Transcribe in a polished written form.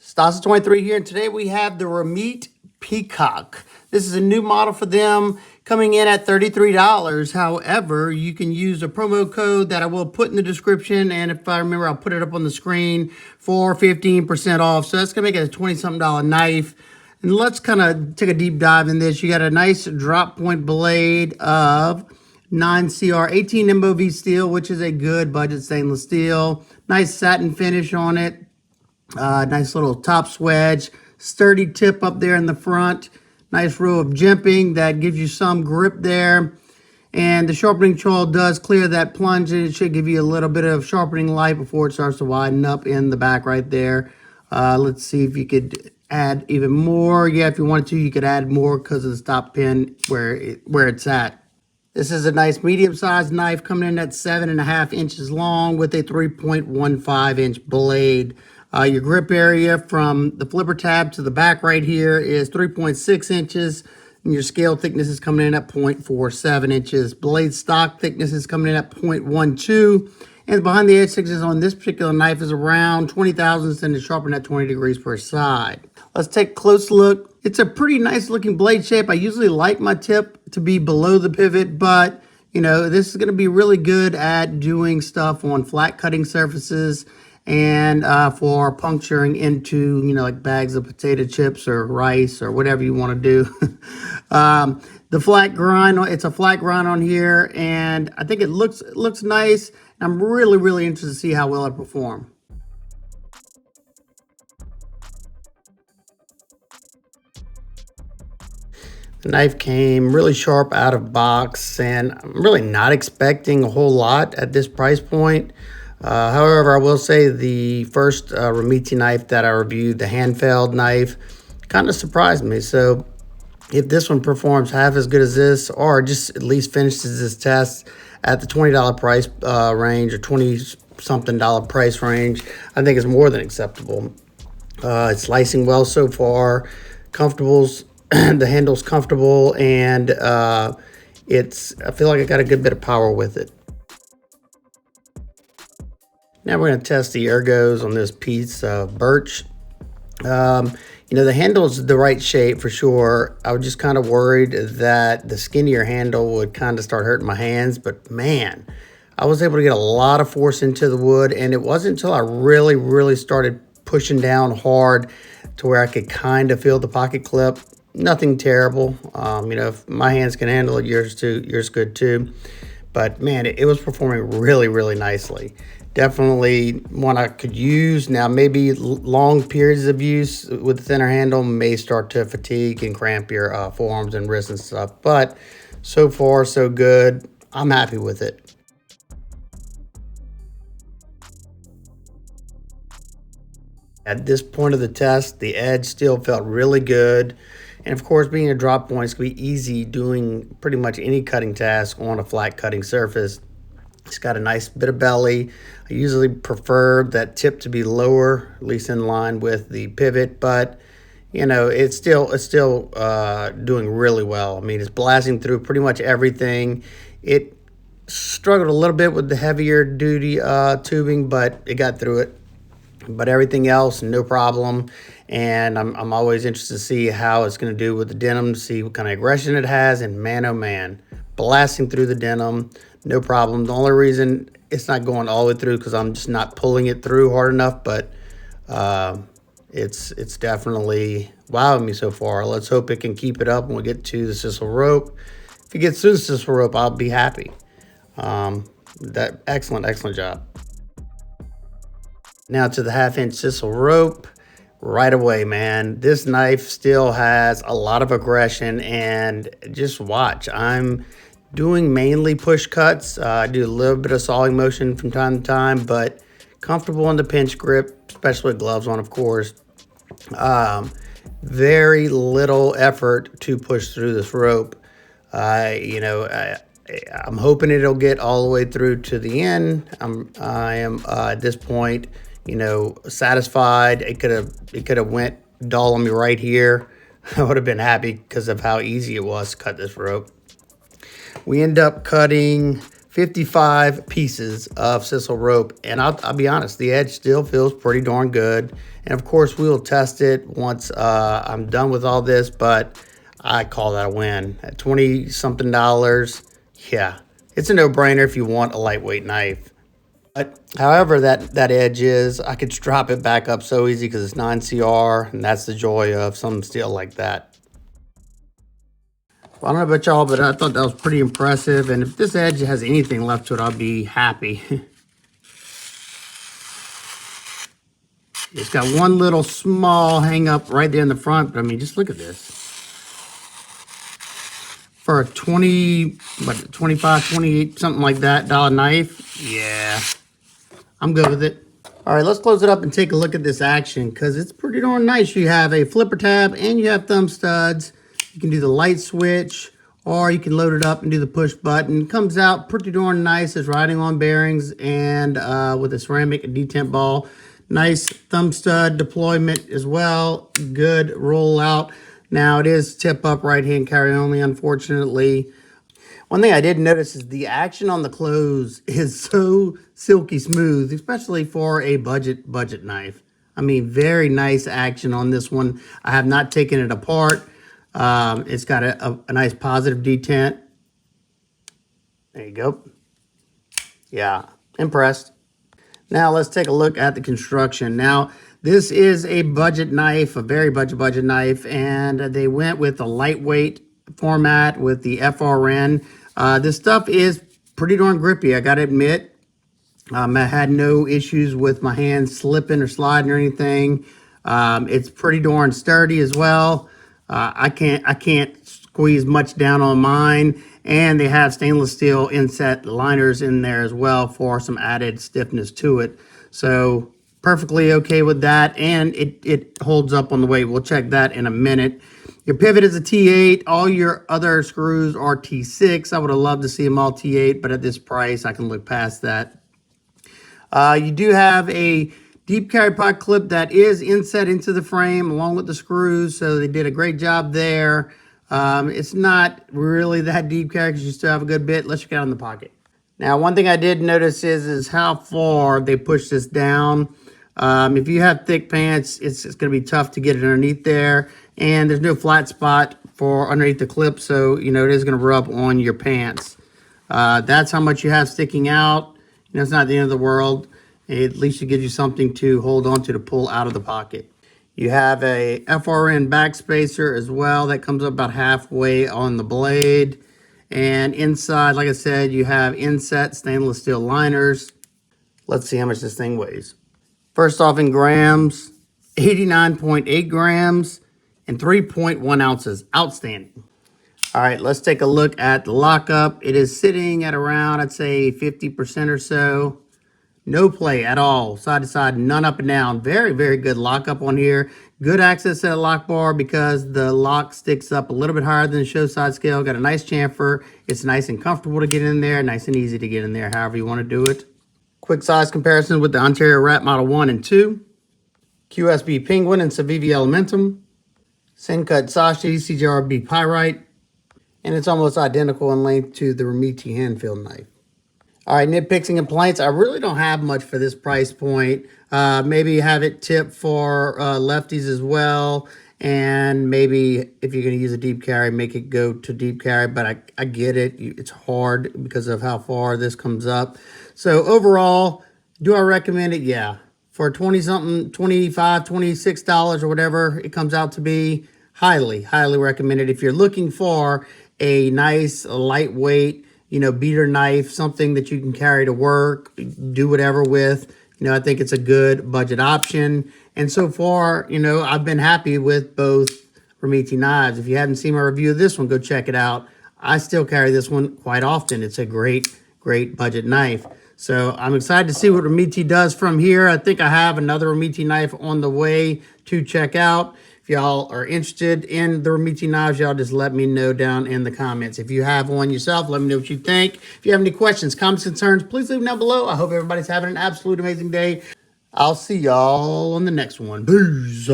Stasa23 here, and today we have the Remette Peacock. This is a new model for them, coming in at $33. However, you can use a promo code that I will put in the description, and if I remember, I'll put it up on the screen for 15% off. So that's gonna make it a $20-something knife. And let's kind of take a deep dive in this. You got a nice drop point blade of 9CR 18 MOV steel, which is a good budget stainless steel. Nice satin finish on it. Nice little top swedge, sturdy tip up there in the front. Nice row of jimping that gives you some grip there. And the sharpening choil does clear that plunge, and it should give you a little bit of sharpening light before it starts to widen up in the back right there. Let's see if you could add even more. Yeah, if you wanted to, you could add more because of the stop pin where it's at. This is a nice medium-sized knife coming in at 7.5 inches long with a 3.15-inch blade. Your grip area from the flipper tab to the back right here is 3.6 inches. And your scale thickness is coming in at 0.47 inches. Blade stock thickness is coming in at 0.12. And behind the edge thickness on this particular knife is around 20 thousandths, and it's sharpened at 20 degrees per side. Let's take a close look. It's a pretty nice looking blade shape. I usually like my tip to be below the pivot, but you know, this is going to be really good at doing stuff on flat cutting surfaces and for puncturing into, you know, like bags of potato chips or rice or whatever you want to do. The flat grind, it's a flat grind on here, and I think it looks nice. I'm really interested to see how well it performs. The knife came really sharp out of box, and I'm really not expecting a whole lot at this price point. However, I will say the first Remette knife that I reviewed, the hand-felled knife, kind of surprised me. So if this one performs half as good as this, or just at least finishes this test at the $20 price range, or $20-something price range, I think it's more than acceptable. It's slicing well so far, comfortables. The handle's comfortable, and I feel like I got a good bit of power with it. Now we're going to test the ergos on this piece of birch. You know, the handle's the right shape for sure. I was just kind of worried that the skinnier handle would kind of start hurting my hands, but man, I was able to get a lot of force into the wood, and it wasn't until I really started pushing down hard to where I could kind of feel the pocket clip. Nothing terrible. You know, if my hands can handle it, yours good too. But man, it was performing really nicely. Definitely one I could use. Now, maybe long periods of use with the thinner handle may start to fatigue and cramp your forearms and wrists and stuff. But so far, so good. I'm happy with it. At this point of the test, the edge still felt really good. And of course, being a drop point, it's going to be easy doing pretty much any cutting task on a flat cutting surface. It's got a nice bit of belly. I usually prefer that tip to be lower, at least in line with the pivot, but you know, it's still doing really well. I mean, it's blasting through pretty much everything. It struggled a little bit with the heavier duty tubing, but it got through it. But everything else, no problem. And I'm always interested to see how it's going to do with the denim, to see what kind of aggression it has. And man, oh man, blasting through the denim, no problem. The only reason it's not going all the way through because I'm just not pulling it through hard enough. But it's definitely wowing me so far. Let's hope it can keep it up when we get to the sisal rope. If it gets through the sisal rope, I'll be happy. Excellent job. Now to the 1/2-inch sisal rope. Right away, man, this knife still has a lot of aggression, and just watch. I'm doing mainly push cuts. I do a little bit of sawing motion from time to time, but comfortable on the pinch grip, especially with gloves on, of course. Very little effort to push through this rope. You know, I'm hoping it'll get all the way through to the end. I am at this point, you know, satisfied. It could have went dull on me right here. I would have been happy because of how easy it was to cut this rope. We end up cutting 55 pieces of sisal rope. And I'll be honest, the edge still feels pretty darn good. And of course, we will test it once I'm done with all this, but I call that a win. At 20-something dollars, yeah, it's a no-brainer if you want a lightweight knife. But however that edge is, I could drop it back up so easy because it's 9CR, and that's the joy of some steel like that. Well, I don't know about y'all, but I thought that was pretty impressive. And if this edge has anything left to it, I'll be happy. It's got one little small hang up right there in the front, but I mean, just look at this. For a 25, 28, something like that dollar knife, yeah, I'm good with it. All right, let's close it up and take a look at this action because it's pretty darn nice. You have a flipper tab and you have thumb studs. You can do the light switch or you can load it up and do the push button. Comes out pretty darn nice. It's riding on bearings and with a ceramic detent ball. Nice thumb stud deployment as well. Good rollout. Now it is tip up right hand carry only, unfortunately. One thing I did notice is the action on the close is so silky smooth, especially for a budget knife. I mean, very nice action on this one. I have not taken it apart. It's got a nice positive detent. There you go. Yeah, impressed. Now let's take a look at the construction. Now, this is a budget knife, a very budget knife, and they went with a lightweight format with the FRN. This stuff is pretty darn grippy, I gotta admit. I had no issues with my hands slipping or sliding or anything. It's pretty darn sturdy as well. I can't squeeze much down on mine, and they have stainless steel inset liners in there as well for some added stiffness to it. So perfectly okay with that, and it holds up on the weight. We'll check that in a minute. Your pivot is a T8. All your other screws are T6. I would have loved to see them all T8, but at this price, I can look past that. You do have a deep carry pot clip that is inset into the frame along with the screws, so they did a great job there. It's not really that deep carry because you still have a good bit. Let's check it out in the pocket. Now, one thing I did notice is how far they push this down. If you have thick pants, it's going to be tough to get it underneath there. And there's no flat spot for underneath the clip, so, you know, it is going to rub on your pants. That's how much you have sticking out. You know, it's not the end of the world. At least it gives you something to hold on to pull out of the pocket. You have a FRN back spacer as well that comes up about halfway on the blade. And inside, like I said, you have inset stainless steel liners. Let's see how much this thing weighs. First off, in grams, 89.8 grams and 3.1 ounces. Outstanding. All right, let's take a look at the lockup. It is sitting at around, I'd say, 50% or so. No play at all, side to side, none up and down. Very, very good lockup on here. Good access to the lock bar because the lock sticks up a little bit higher than the show side scale. Got a nice chamfer. It's nice and comfortable to get in there, nice and easy to get in there, however you want to do it. Quick size comparison with the Ontario Rat Model 1 and 2. QSB Penguin and Civivi Elementum. Sencut Sashi CJRB Pyrite. And it's almost identical in length to the Remette handfield knife. All right, nitpicks and complaints. I really don't have much for this price point. Maybe have it tipped for lefties as well. And maybe if you're going to use a deep carry, make it go to deep carry. But I get it. It's hard because of how far this comes up. So overall, do I recommend it? Yeah. For 20-something, $25, $26 or whatever it comes out to be, highly, highly recommended. If you're looking for a nice, lightweight, you know, beater knife, something that you can carry to work, do whatever with. You know, I think it's a good budget option. And so far, you know, I've been happy with both Remette knives. If you haven't seen my review of this one, go check it out. I still carry this one quite often. It's a great, great budget knife. So I'm excited to see what Remette does from here. I think I have another Remette knife on the way to check out. If y'all are interested in the Remette knives, y'all just let me know down in the comments. If you have one yourself, let me know what you think. If you have any questions, comments, concerns, please leave them down below. I hope everybody's having an absolute amazing day. I'll see y'all on the next one. Peace.